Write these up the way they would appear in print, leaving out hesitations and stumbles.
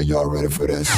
Are y'all ready for this?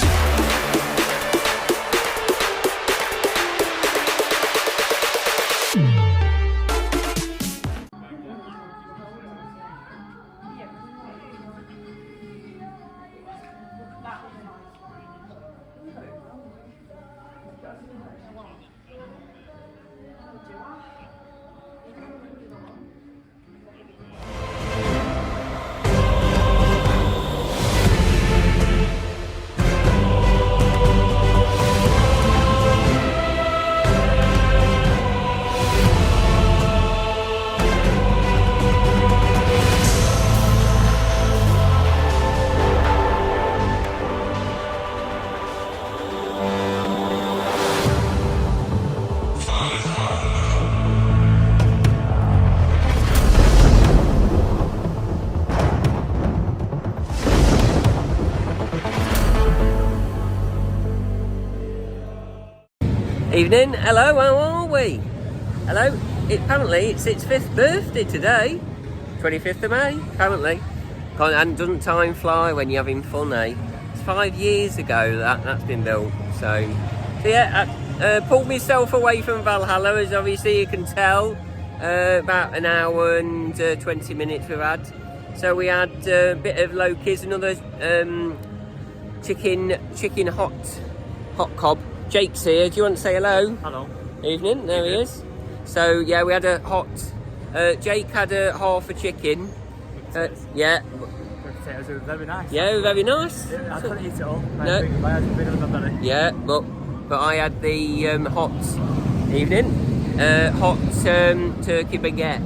Evening, hello, how are we? Hello, apparently it's its 5th birthday today, 25th of May, apparently. And doesn't time fly when you're having fun, eh? It's 5 years ago that's been built, so yeah, I pulled myself away from Valhalla, as obviously you can tell, about an hour and 20 minutes we've had. So we had a bit of Loki's, another chicken hot cob. Jake's here. Do you want to say hello? Hello. Evening. There he is. So yeah, we had a hot. Jake had a half a chicken. Yeah. The potatoes were very nice. Yeah, very nice. Yeah, I couldn't eat it all. No. I had a bit of my belly. Yeah, but I had the hot evening. Hot turkey baguette.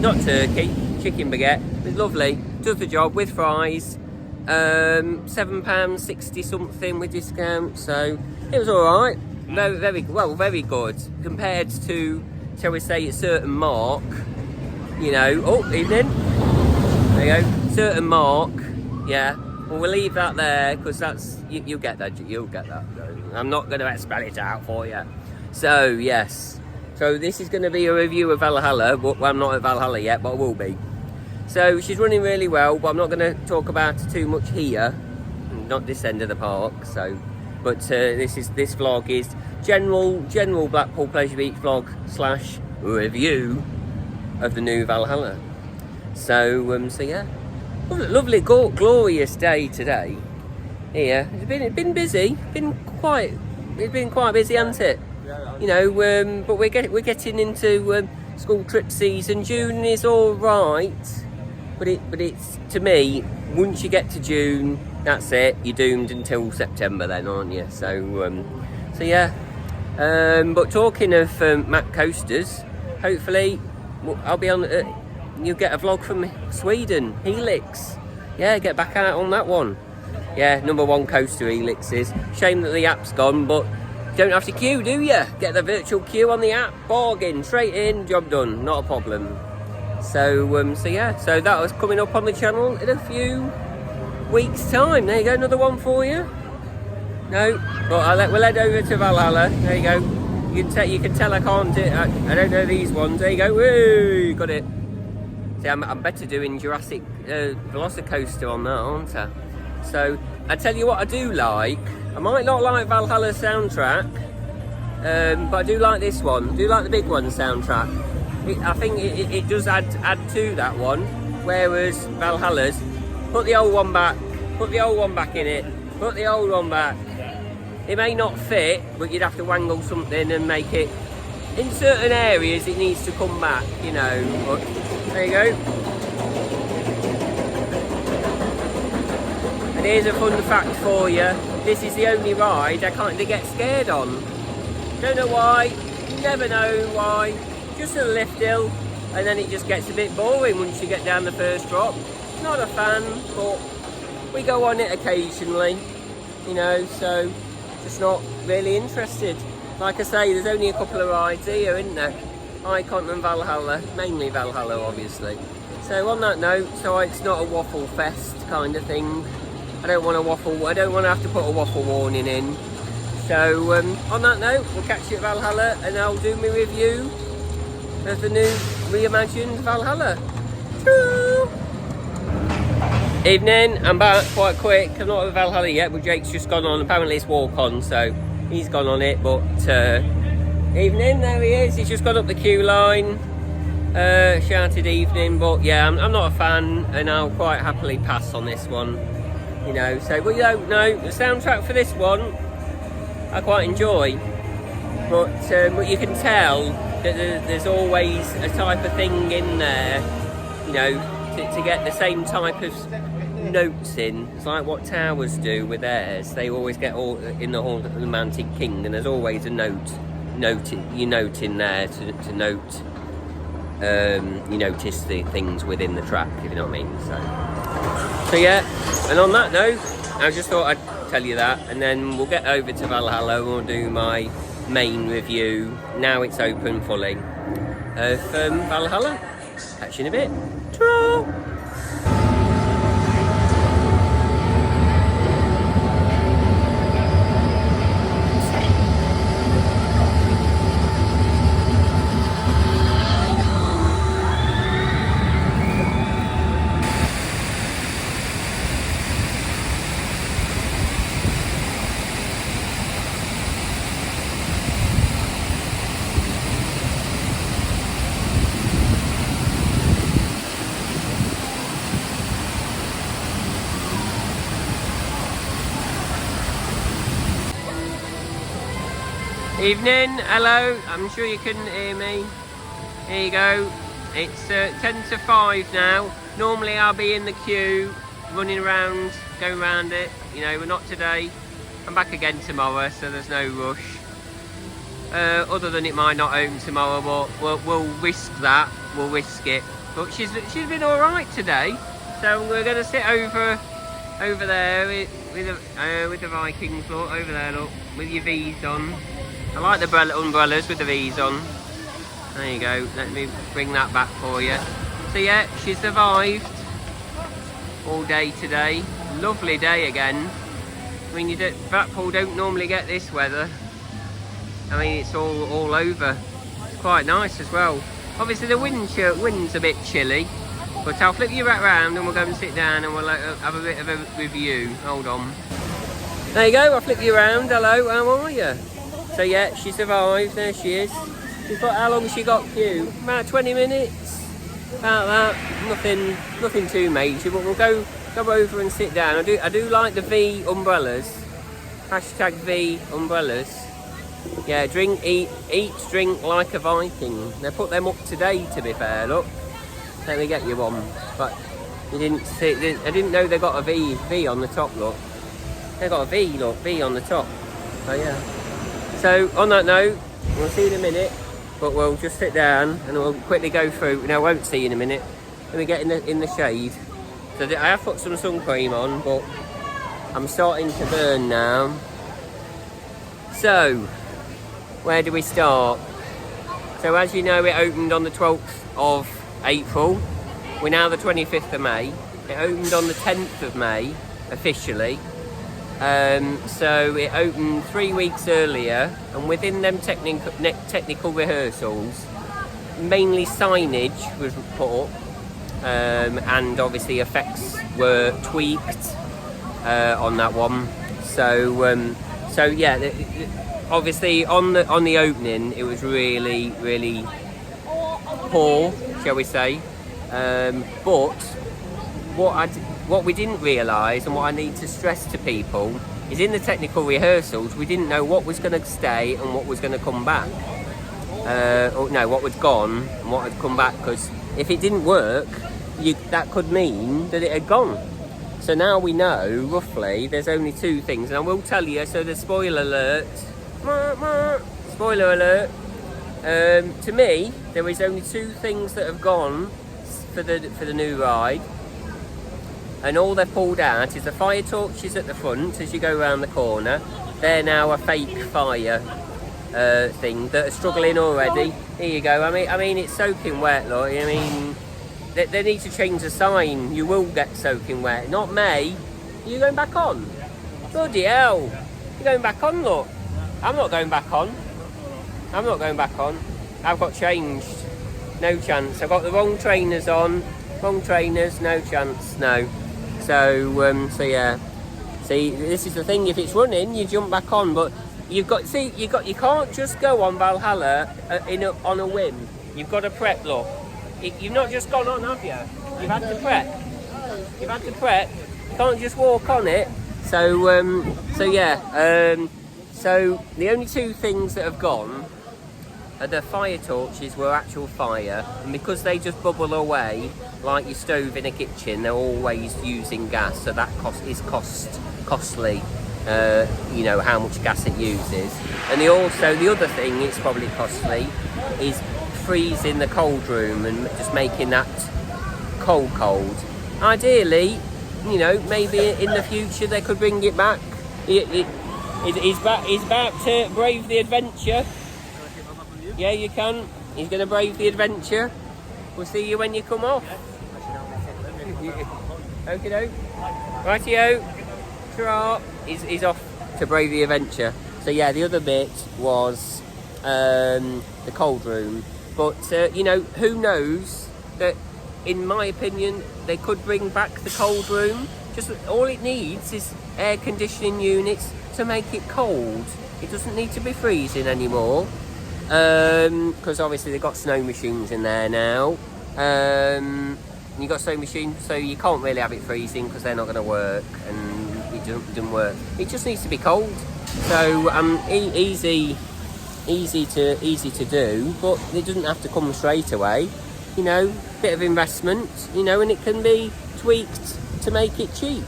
Not turkey, chicken baguette. It was lovely. Does the job with fries. £7.60 something with discount. So. It was alright, very good, compared to, shall we say, a certain mark, you know. Oh, evening, there you go, certain mark, yeah. Well, we'll leave that there, because that's, you'll get that, I'm not going to spell it out for you. So, yes, so this is going to be a review of Valhalla, but well, I'm not at Valhalla yet, but I will be. So, she's running really well, but I'm not going to talk about it too much here, not this end of the park, so... But this vlog is general Blackpool Pleasure Beach vlog / review of the new Valhalla. So yeah, lovely glorious day today. Here it's been busy, it's been quite busy, hasn't it? You know, but we're getting into school trip season. June is all right, but it's, to me, once you get to June, that's it, you're doomed until September then, aren't you? So yeah. But talking of Mac coasters, hopefully I'll be on, you'll get a vlog from Sweden, Helix. Yeah, get back out on that one. Yeah, #1 coaster Helix is. Shame that the app's gone, but you don't have to queue, do you? Get the virtual queue on the app, bargain, straight in, job done, not a problem. So yeah, so that was coming up on the channel in a few weeks time. There you go, another one for you. No, but we'll head over to Valhalla. There you go. You can tell I can't do it. I don't know these ones. There you go. Woo, got it. See, I'm better doing Jurassic Velocicoaster on that, aren't I? So I tell you what, I do like. I might not like Valhalla soundtrack, but I do like this one. I do like the big one soundtrack. I think it does add to that one. Whereas Valhalla's, put the old one back in it, put the old one back. It may not fit, but you'd have to wangle something and make it, in certain areas it needs to come back, you know. But there you go. And here's a fun fact for you. This is the only ride I kind of get scared on. Don't know why, never know why. Just a lift hill, and then it just gets a bit boring once you get down the first drop. Not a fan, but we go on it occasionally, you know, so just not really interested. Like I say, there's only a couple of rides here, isn't there? Icon and Valhalla, mainly Valhalla obviously. So on that note, so it's not a waffle fest kind of thing. I don't want to have to put a waffle warning in. So on that note, we'll catch you at Valhalla and I'll do my review of the new reimagined Valhalla. Choo! Evening, I'm back quite quick. I'm not at Valhalla yet, but Jake's just gone on. Apparently it's walk on, so he's gone on it. But evening, there he is. He's just gone up the queue line. Shouted evening, but yeah, I'm not a fan, and I'll quite happily pass on this one. You know, so we don't know the soundtrack for this one. I quite enjoy, but you can tell that there's always a type of thing in there, you know, to get the same type of notes in. It's like what Towers do with theirs. They always get all in the Hall of the Romantic King, and there's always a note in there to note. You notice the things within the track, if you know what I mean. So yeah, and on that note, I just thought I'd tell you that, and then we'll get over to Valhalla and we'll do my main review. Now it's open fully of Valhalla. Catch you in a bit. Ta-ra! Evening, hello, I'm sure you couldn't hear me. Here you go, it's 10 to 5 now. Normally I'll be in the queue, running around, going around it. You know, but not today. I'm back again tomorrow, so there's no rush. Other than it might not open tomorrow, but we'll risk that, we'll risk it. But she's been alright today, so we're going to sit over there with the Vikings, look, over there, look, with your V's on. I like the umbrellas with the V's on. There you go, let me bring that back for you. So yeah, she survived all day today. Lovely day again. I mean, Blackpool don't normally get this weather. I mean, it's all over. It's quite nice as well. Obviously the wind's a bit chilly, but I'll flip you back round and we'll go and sit down and we'll have a bit of a review. Hold on. There you go, I'll flip you around. Hello, how are you? So yeah, she survived, there she is. How long has she got queue? About 20 minutes. About that, nothing too major, but we'll go over and sit down. I do like the V umbrellas. Hashtag V umbrellas. Yeah, eat, drink like a Viking. They put them up today, to be fair, look. Let me get you one. But you didn't see, I didn't know they got a V on the top, look. They got a V, look, V on the top. So yeah. So on that note, we'll see you in a minute, but we'll just sit down and we'll quickly go through. No, I won't see you in a minute. Let me get in the shade. So I have put some sun cream on, but I'm starting to burn now. So, where do we start? So as you know, it opened on the 12th of April. We're now the 25th of May. It opened on the 10th of May, officially. So it opened 3 weeks earlier, and within them technical rehearsals, mainly signage was put up, and obviously effects were tweaked on that one. So yeah, obviously on the opening it was really poor, shall we say. But what we didn't realise, and what I need to stress to people, is in the technical rehearsals we didn't know what was going to stay and what was going to come back. What was gone and what had come back, because if it didn't work, that could mean that it had gone. So now we know roughly there's only 2 things, and I will tell you, so the spoiler alert, to me there is only 2 things that have gone for the new ride. And all they've pulled out is the fire torches at the front as you go around the corner. They're now a fake fire thing that are struggling already. Here you go. I mean it's soaking wet, look. I mean, they need to change the sign. You will get soaking wet. Not May. Are you going back on? Bloody hell. You're going back on, look. I'm not going back on. I've got changed. No chance. I've got the wrong trainers on. Wrong trainers, no chance, no. So yeah. See, this is the thing. If it's running, you jump back on, but you can't just go on Valhalla on a whim. You've got to prep. Look, you've not just gone on, have you? You've had to prep. You've had to prep. You can't just walk on it. So yeah. So the only two things that have gone are the fire torches were actual fire, and because they just bubble away like your stove in a kitchen, they're always using gas, so that is costly. You know how much gas it uses, and the other thing it's probably costly is freezing the cold room and just making that cold. Ideally, you know, maybe in the future they could bring it back. He's about to brave the adventure. Yeah, you can. He's going to brave the adventure. We'll see you when you come off. Okie doke. Rightio. Ta-ra. He's off to brave the adventure. So yeah, the other bit was the cold room. But you know, who knows that? In my opinion, they could bring back the cold room. Just all it needs is air conditioning units to make it cold. It doesn't need to be freezing anymore. Because obviously they've got snow machines in there now. You've got snow machines, so you can't really have it freezing because they're not going to work, and it doesn't work. It just needs to be cold. So easy to do, but it doesn't have to come straight away. You know, bit of investment. You know, and it can be tweaked to make it cheaper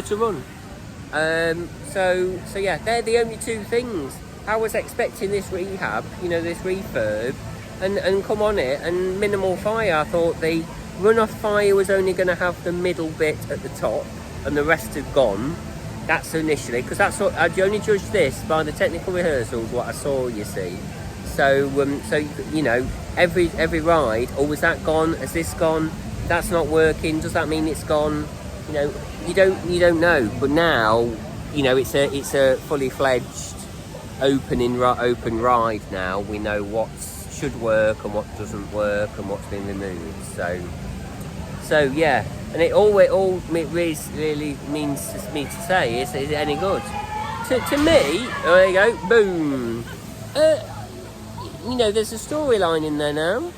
to run. So yeah, they're the only two things. I was expecting this rehab, you know, this refurb, and come on it, and minimal fire. I thought the runoff fire was only going to have the middle bit at the top, and the rest had gone. That's initially, because that's what I only judged this by the technical rehearsals, what I saw, you see. So you know, every ride, oh, was that gone? Has this gone? That's not working. Does that mean it's gone? You know, you don't know. But now, you know, it's a fully fledged open ride now. We know what should work and what doesn't work and what's been removed. So yeah, and it really means to me to say is it any good? To me, there you go, boom. You know, there's a storyline in there now.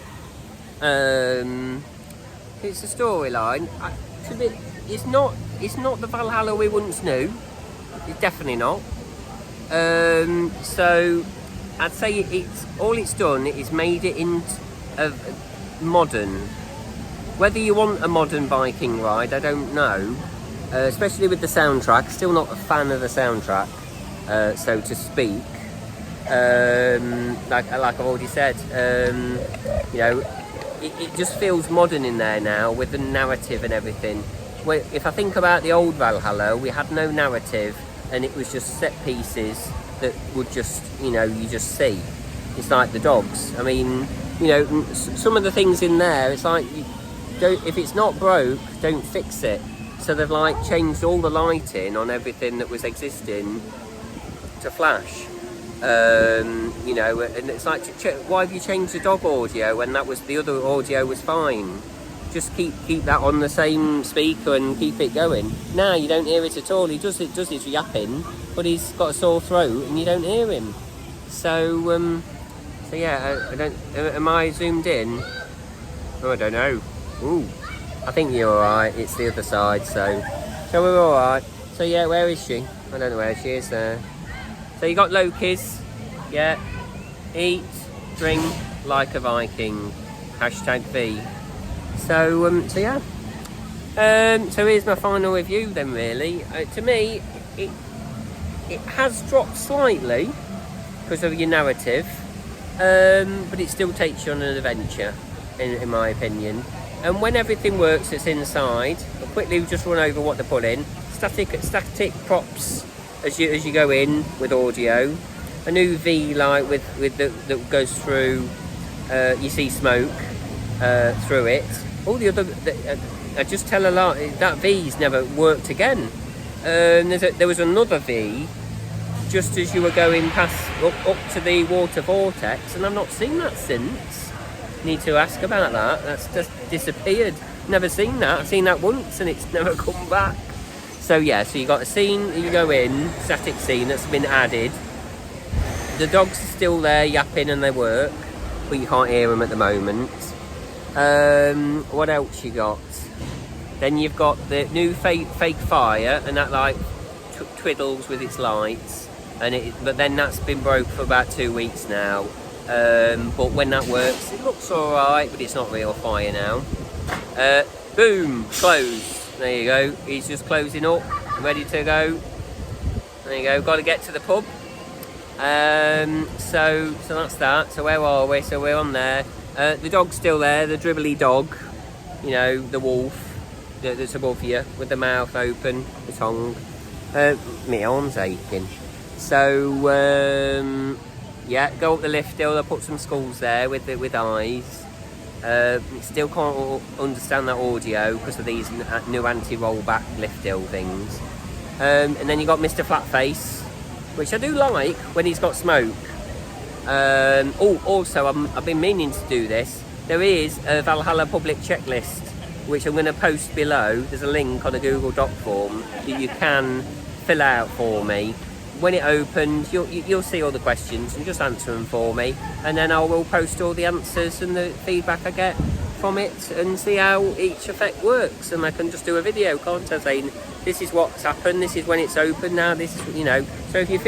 It's a storyline. It's not the Valhalla we once knew. It's definitely not. So I'd say it's done is made it into modern. Whether you want a modern biking ride, I don't know. Especially with the soundtrack. Still not a fan of the soundtrack, so to speak. Like I've already said, you know, it just feels modern in there now with the narrative and everything. If I think about the old Valhalla, we had no narrative, and it was just set pieces that would just, you know, you just see. It's like the dogs. I mean, you know, some of the things in there, it's like, if it's not broke, don't fix it. So they've like changed all the lighting on everything that was existing to flash. You know, and it's like, why have you changed the dog audio when the other audio was fine? Just keep that on the same speaker and keep it going. Now you don't hear it at all. He does his yapping, but he's got a sore throat and you don't hear him. So yeah, I don't. Am I zoomed in? Oh, I don't know. Ooh, I think you're alright. It's the other side, so we're alright. So yeah, where is she? I don't know where she is there. So you got Loki's, yeah. Eat, drink like a Viking. #V. So yeah. So here's my final review then. Really, to me, it has dropped slightly because of your narrative, but it still takes you on an adventure, in my opinion. And when everything works that's inside, I'll quickly just run over what they put in. Static props as you go in with audio. A new V light that goes through. You see smoke through it. All the other, I just tell a lot. That V's never worked again. There was another V just as you were going past up to the water vortex, and I've not seen that since. Need to ask about that. That's just disappeared. never seen that. I've seen that once and it's never come back. So yeah, so you got a scene, you go in, static scene that's been added. The dogs are still there yapping and they work, but you can't hear them at the moment. What else you got? Then you've got the new fake fire, and that like twiddles with its lights, but then that's been broke for about 2 weeks now. But when that works, it looks alright, but it's not real fire now. Boom, close. There you go. He's just closing up, ready to go. There you go. Got to get to the pub. So that's that. So where are we? So we're on there. The dog's still there. The dribbly dog. You know, the wolf that's above you with the mouth open, the tongue. My arm's aching. So yeah, go up the lift hill. They'll put some skulls there with eyes. Still can't understand that audio because of these new anti-rollback lift hill things. And then you got Mr. Flatface, which I do like when he's got smoke. Also I've been meaning to do this. There is a Valhalla public checklist, which I'm going to post below. There's a link on a Google Doc form that you can fill out for me. When it opens, you'll see all the questions and just answer them for me, and then I will post all the answers and the feedback I get from it and see how each effect works, and I can just do a video, can't I, saying this is what's happened, this is when it's open now, this is, you know. So if you've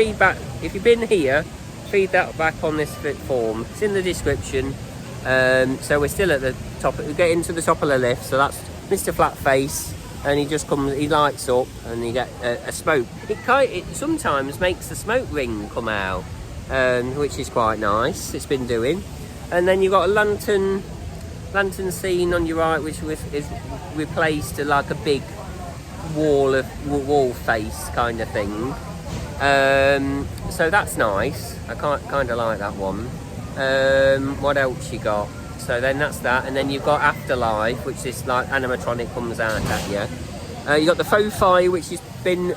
been here, feed that back on this form. It's in the description. So we're still at the top, we get into the top of the lift, so that's Mr. Flatface. And he just comes, he lights up and you get a smoke. It sometimes makes the smoke ring come out, which is quite nice. It's been doing. And then you've got a lantern scene on your right, which is replaced to like a big wall face kind of thing. So that's nice. I kind of like that one. What else you got? So then that's that, and then you've got Afterlife, which this like animatronic comes out at you. You've got the faux fire, which has been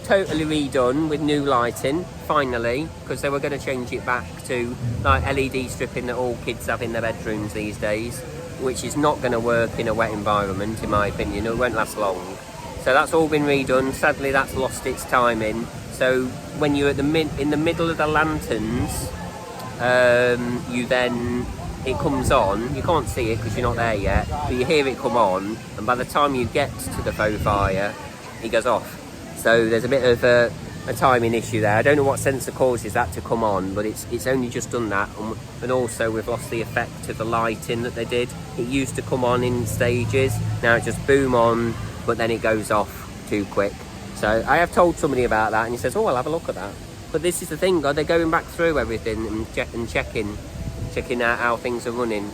totally redone with new lighting, finally, because they were going to change it back to like LED stripping that all kids have in their bedrooms these days, which is not going to work in a wet environment, in my opinion. It won't last long. So that's all been redone. Sadly, that's lost its timing. So when you're at in the middle of the lanterns, it comes on. You can't see it because you're not there yet, but you hear it come on, and by the time you get to the faux fire, it goes off. So there's a bit of a timing issue there. I don't know what sensor causes that to come on, but it's only just done that. And also we've lost the effect of the lighting that they did. It used to come on in stages. Now it just boom on, but then it goes off too quick. So I have told somebody about that, and he says, oh, I'll have a look at that. But this is the thing, God, they're going back through everything and checking out how things are running.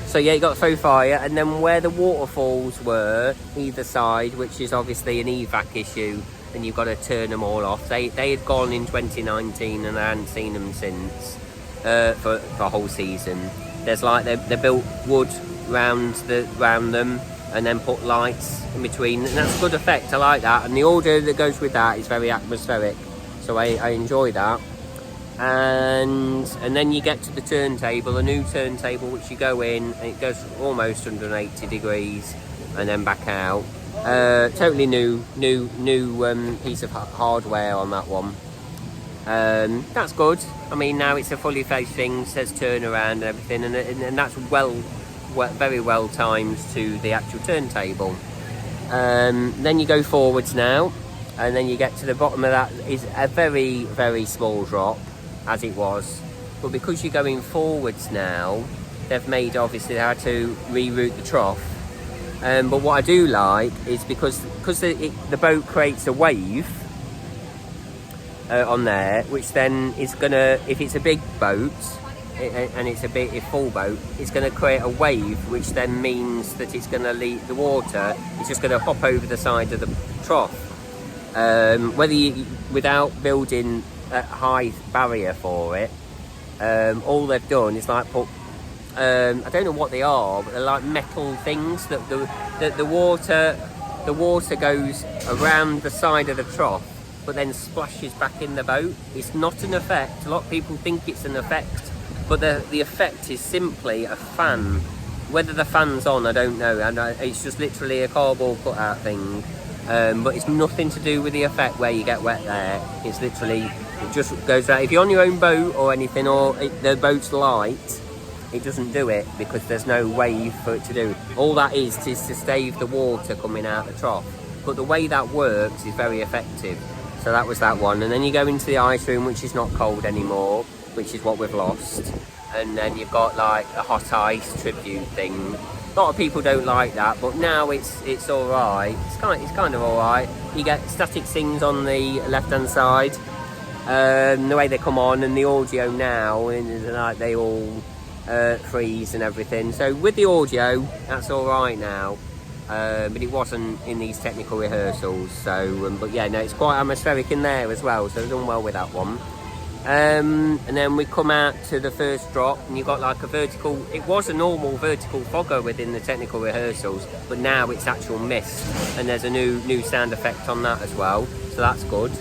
So yeah, you got the faux fire, and then where the waterfalls were either side, which is obviously an evac issue, and you've got to turn them all off. They had gone in 2019 and I hadn't seen them since for a whole season. There's like they built wood round them and then put lights in between, and that's a good effect. I like that, and the order that goes with that is very atmospheric, so I enjoy that. And then you get to the turntable, a new turntable, which you go in and it goes almost 180 degrees and then back out. Totally new piece of hardware on that one. That's good. I mean, now it's a fully faced thing, says turnaround and everything, and that's very well timed to the actual turntable. Then you go forwards now, and then you get to the bottom of that is a very, very small drop, as it was, but because you're going forwards now, they've made, obviously they had to reroute the trough. But what I do like is because the boat creates a wave on there, which then is gonna, if it's a big boat and it's a full boat, it's going to create a wave, which then means that it's going to leave the water. It's just going to hop over the side of the trough. Whether you, without building a high barrier for it, all they've done is like put I don't know what they are, but they're like metal things that the water goes around the side of the trough but then splashes back in the boat. It's not an effect. A lot of people think it's an effect, but the effect is simply a fan whether the fan's on, I don't know. And it's just literally a cardboard cutout thing. But it's nothing to do with the effect where you get wet there. It's literally, it just goes out. If you're on your own boat or anything, or the boat's light, it doesn't do it because there's no wave for it to do. All that is to stave the water coming out the trough. But the way that works is very effective. So that was that one. And then you go into the ice room, which is not cold anymore, which is what we've lost. And then you've got like a hot ice tribute thing. A lot of people don't like that, but now it's all right. It's kind of all right. You get static sings on the left-hand side. The way they come on, and the audio now, and like they all freeze and everything. So with the audio, that's all right now. But it wasn't in these technical rehearsals. So, but yeah, no, it's quite atmospheric in there as well. So they've done well with that one. And then we come out to the first drop, and you've got like a vertical. It was a normal vertical fogger within the technical rehearsals, but now it's actual mist, and there's a new sound effect on that as well. So that's good,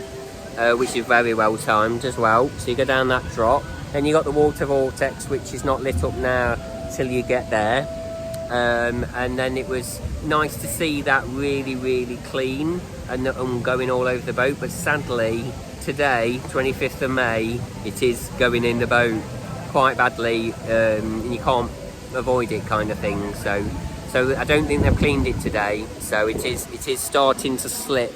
which is very well timed as well. So you go down that drop, then you got the water vortex, which is not lit up now till you get there. And then it was nice to see that really clean and going all over the boat, but sadly today, 25th of May, it is going in the boat quite badly, and you can't avoid it kind of thing. So I don't think they've cleaned it today. So it is starting to slip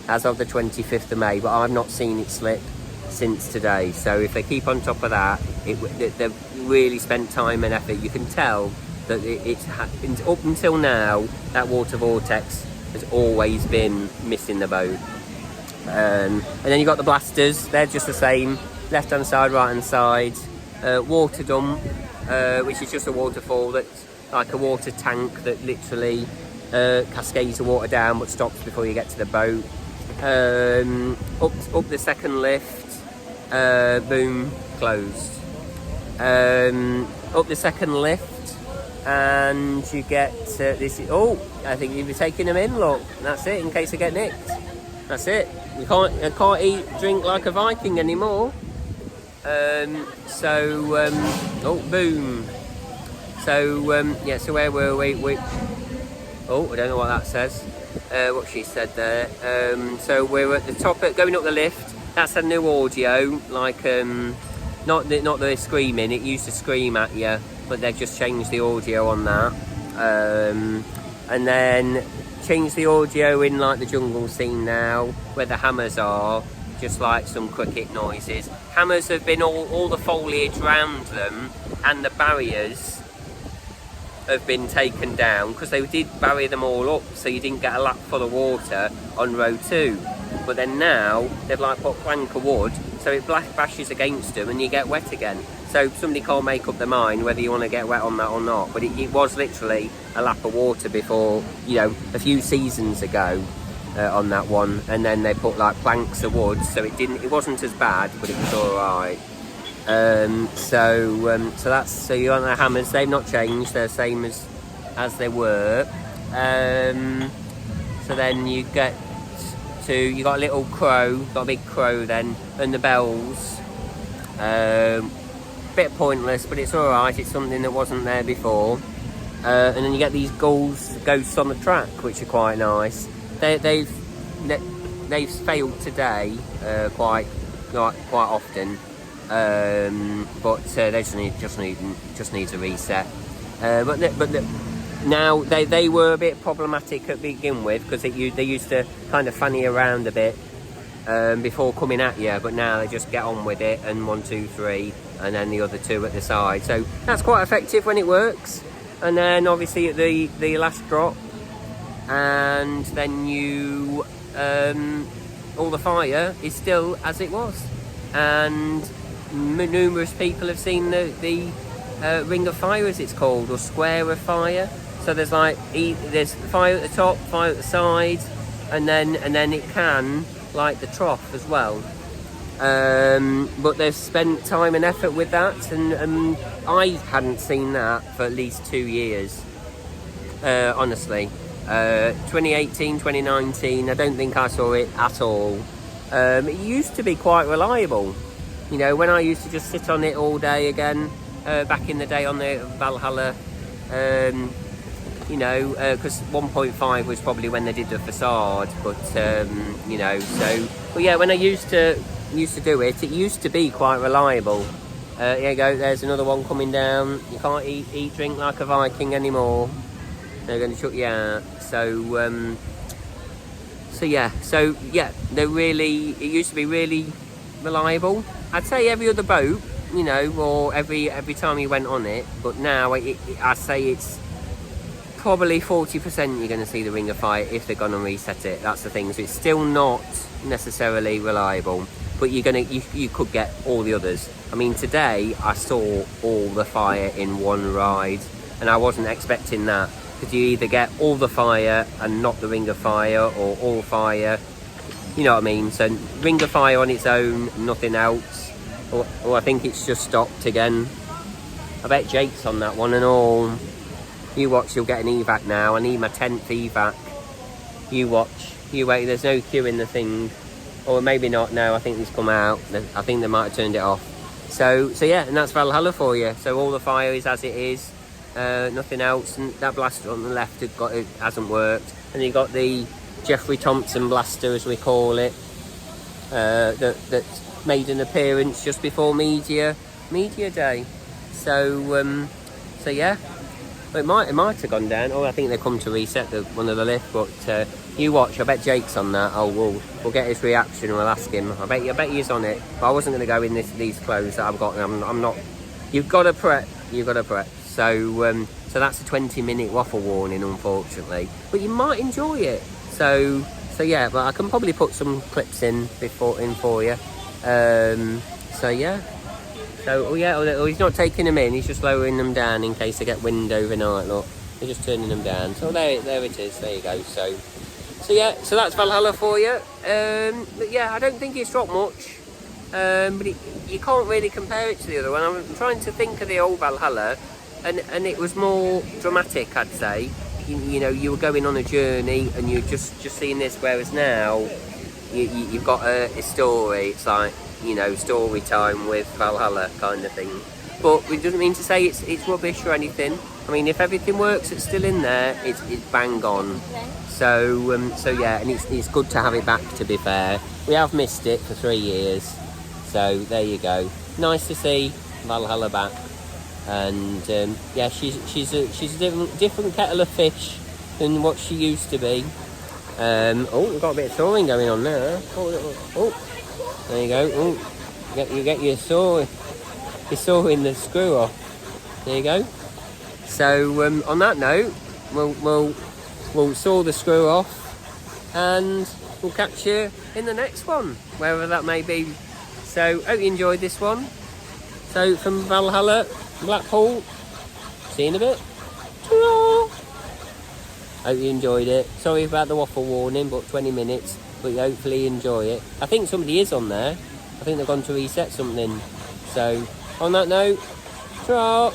as of the 25th of May, but I've not seen it slip since today. So if they keep on top of that, they've really spent time and effort. You can tell that it's up until now, that water vortex has always been missing the boat. And then you got the blasters. They're just the same, left hand side, right hand side. Water dump, which is just a waterfall that's like a water tank that literally cascades the water down but stops before you get to the boat. Up the second lift, boom, closed. Up the second lift, and you get this. Oh, I think you'll be taking them in. Look, that's it. In case they get nicked, that's it. I can't eat, drink like a Viking anymore. Oh, boom. So yeah. So where were we? Oh, I don't know what that says. What she said there. So we're at the top, going up the lift. That's a new audio, like not the screaming. It used to scream at you, but they've just changed the audio on that. And then changed the audio in like the jungle scene now, where the hammers are, just like some cricket noises. Hammers have been all the foliage around them, and the barriers have been taken down because they did bury them all up, so you didn't get a lap full of water on row 2. But then now they've like put a plank of wood, so it bashes against them and you get wet again. So somebody can't make up their mind whether you want to get wet on that or not. But it was literally a lap of water before, you know, a few seasons ago on that one, and then they put like planks of wood, so it wasn't as bad, but it was all right. So you want the hammers. They've not changed. They're the same as they were. So then you got a little crow, got a big crow then, and the bells. Bit pointless, but it's all right. It's something that wasn't there before. And then you get these ghosts on the track, which are quite nice. They've failed today quite often. But they just need a reset. Now they were a bit problematic to begin with, because they used to kind of fanny around a bit before coming at you, but now they just get on with it, and 1, 2, 3, and then the other 2 at the side. So that's quite effective when it works. And then obviously at the last drop, and then all the fire is still as it was, and numerous people have seen the ring of fire, as it's called, or square of fire. So there's there's fire at the top, fire at the side, and then it can light the trough as well. But they've spent time and effort with that, and I hadn't seen that for at least 2 years, honestly. 2018, 2019, I don't think I saw it at all. It used to be quite reliable. You know, when I used to just sit on it all day again, back in the day on the Valhalla You know, because 1.5 was probably when they did the facade, but you know, so but yeah, when I used to do it, it used to be quite reliable. Here you go, there's another one coming down. You can't eat, drink like a Viking anymore. They're going to shut you out. So yeah, they're really. It used to be really reliable. I'd say every other boat, you know, or every time you went on it. But now I'd say it's probably 40% you're going to see the ring of fire if they're going to reset it. That's the thing. So it's still not necessarily reliable, but you could get all the others. I mean, today I saw all the fire in one ride, and I wasn't expecting that, because you either get all the fire and not the ring of fire, or all fire, you know what I mean? So ring of fire on its own, nothing else, or I think it's just stopped again. I bet Jake's on that one and all. You watch, you'll get an evac now. I need my 10th evac. You watch, you wait, there's no queue in the thing. Or maybe not, no, I think he's come out. I think they might have turned it off. So yeah, and that's Valhalla for you. So all the fire is as it is, nothing else. And that blaster on the left hasn't worked. And you got the Jeffrey Thompson blaster, as we call it, that made an appearance just before media day. So yeah. It might have gone down. Oh, I think they come to reset one of the lift. But you watch. I bet Jake's on that. Oh, we'll get his reaction. We'll ask him. I bet he's on it. But I wasn't going to go in these clothes that I've got. I'm not. You've got to prep. So that's a 20-minute waffle warning, unfortunately. But you might enjoy it. So yeah. But I can probably put some clips in for you. So yeah. So, he's not taking them in, he's just lowering them down in case they get wind overnight, look. He's just turning them down. So there it is, there you go. So yeah, so that's Valhalla for you. But yeah, I don't think it's dropped much. But you can't really compare it to the other one. I'm trying to think of the old Valhalla, and it was more dramatic, I'd say. You know, you were going on a journey and you're just seeing this, whereas now, you've got a story. It's like, you know, story time with Valhalla kind of thing. But it doesn't mean to say it's rubbish or anything. I mean, if everything works, it's still in there. It's bang on. So yeah, and it's good to have it back. To be fair, we have missed it for 3 years. So there you go. Nice to see Valhalla back. And yeah, she's a different kettle of fish than what she used to be. Oh, we've got a bit of sawing going on there. Oh. There you go. Oh, you get your saw in the screw off. There you go. So on that note, we'll saw the screw off, and we'll catch you in the next one, wherever that may be. So hope you enjoyed this one. So from Valhalla, Blackpool. See you in a bit. Ta-ra! Hope you enjoyed it. Sorry about the waffle warning, but 20 minutes. But you hopefully enjoy it. I think somebody is on there. I think they've gone to reset something. So, on that note, ta-ra!